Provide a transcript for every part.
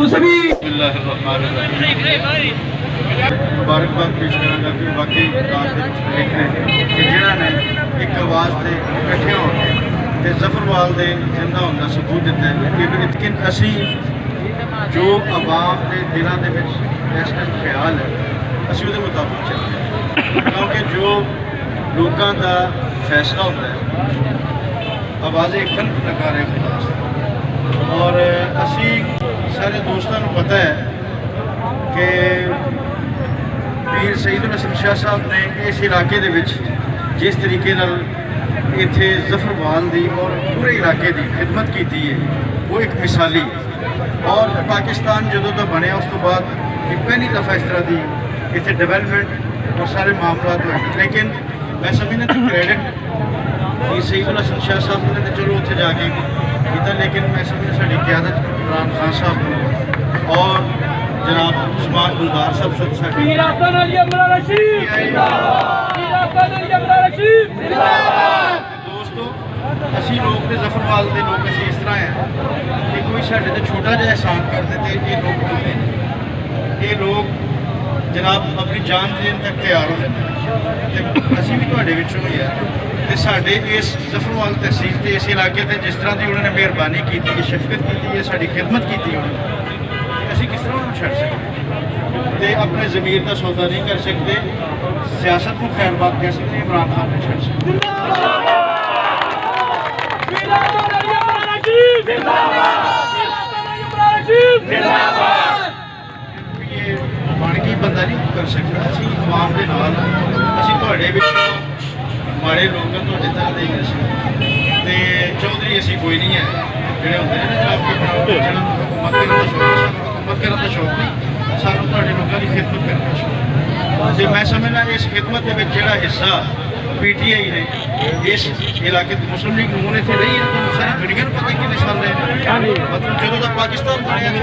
ਤੁਸੀਂ ਵੀ मुबारकबाद पेश करांगा कि वाकई रात के मुस्तलिक ने कि जिन्होंने एक आवाज़ से इकट्ठे होकर तो जफरवाल के जिंदा होने का सबूत दिता है। लेकिन असी जो आवाम के दिलों के इस टाइम ख्याल है असी उसके मुताबिक चलते हैं, क्योंकि जो लोगों का फैसला होता है आवाज़ें इकट्ठ लगा रहे खुदा और असी सारे दोस्तों को पता है कि पीर सईद हसन शाह साहब ने इस इलाके दे विच जिस तरीके इत्थे जफरवाल की और पूरे इलाके की खिदमत की है वो एक मिसाली। और पाकिस्तान जो तो बनया उस तो बाद पहली दफ़ा इस तरह की इतने डेवलपमेंट और सारे मामला हुए। लेकिन मैं समझना क्रेडिट पीर सईद हसन शाह साहब ने तो चलो उत्थे जाके किया, लेकिन मैं समझना साड़ी क़यादत इमरान खान साहब और जनाब उस्मान गुलजार साहब दोस्तों असी लोग तो जफरवाल के लोग असी इस तरह हैं कि कोई साढ़े तो छोटा जहा एहसान कर दे तो ये लोग बोलते हैं, ये लोग जनाब अपनी जान देने तक तैयार हो जाते हैं। असी भी थोड़े विचों ही है तो साढ़े इस जफरवाल तहसील से इस इलाके से जिस तरह की उन्होंने मेहरबानी की है, शफकत की है, साड़ी खिदमत की उन्होंने, असी किस तरह छड़ सकते तो अपने ज़मीर का सौदा नहीं कर सकते, सियासत को खैर बात कह सकते, इमरान खान को छड़ सकते। ये मानगी बंदा नहीं कर सकता, असी आवाम के नाल असी तुहाडे विच माड़े लोगों तो तरह दे ते चौधरी असी कोई नहीं है जोड़े होंगे ना जो आपके हुकूमत करने का शौक नहीं, सानू तुहाडे लोगों की खिदमत करने का शौक। तो मैं समझना इस खिदमत के जोड़ा हिस्सा PTI ने इस इलाके मुस्लिम लीग नून इतने रही है तो सारी दुनिया को पता कितने साल रहे मतलब जो तक पाकिस्तान बने होंगे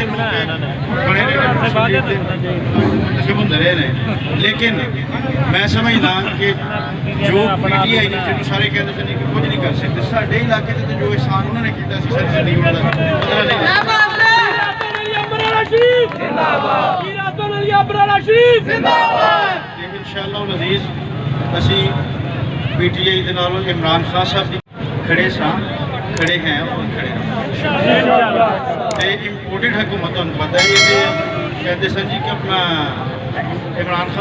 रहे हैं। लेकिन मैं समझदा कि जो PTI ने जो सारे कहते थे कि कुछ नहीं कर सकते, साढ़े इलाके से जो एहसान उन्होंने किया सारी जिंदगी इंशाअल्लाह अज़ीज़ असी PTI के नाल इमरान खान साहब खड़े खड़े हैं और खड़े इंपोर्टेड हुकूमत तुहानू पता है ये कहते सन जी कि अपना इमरान खान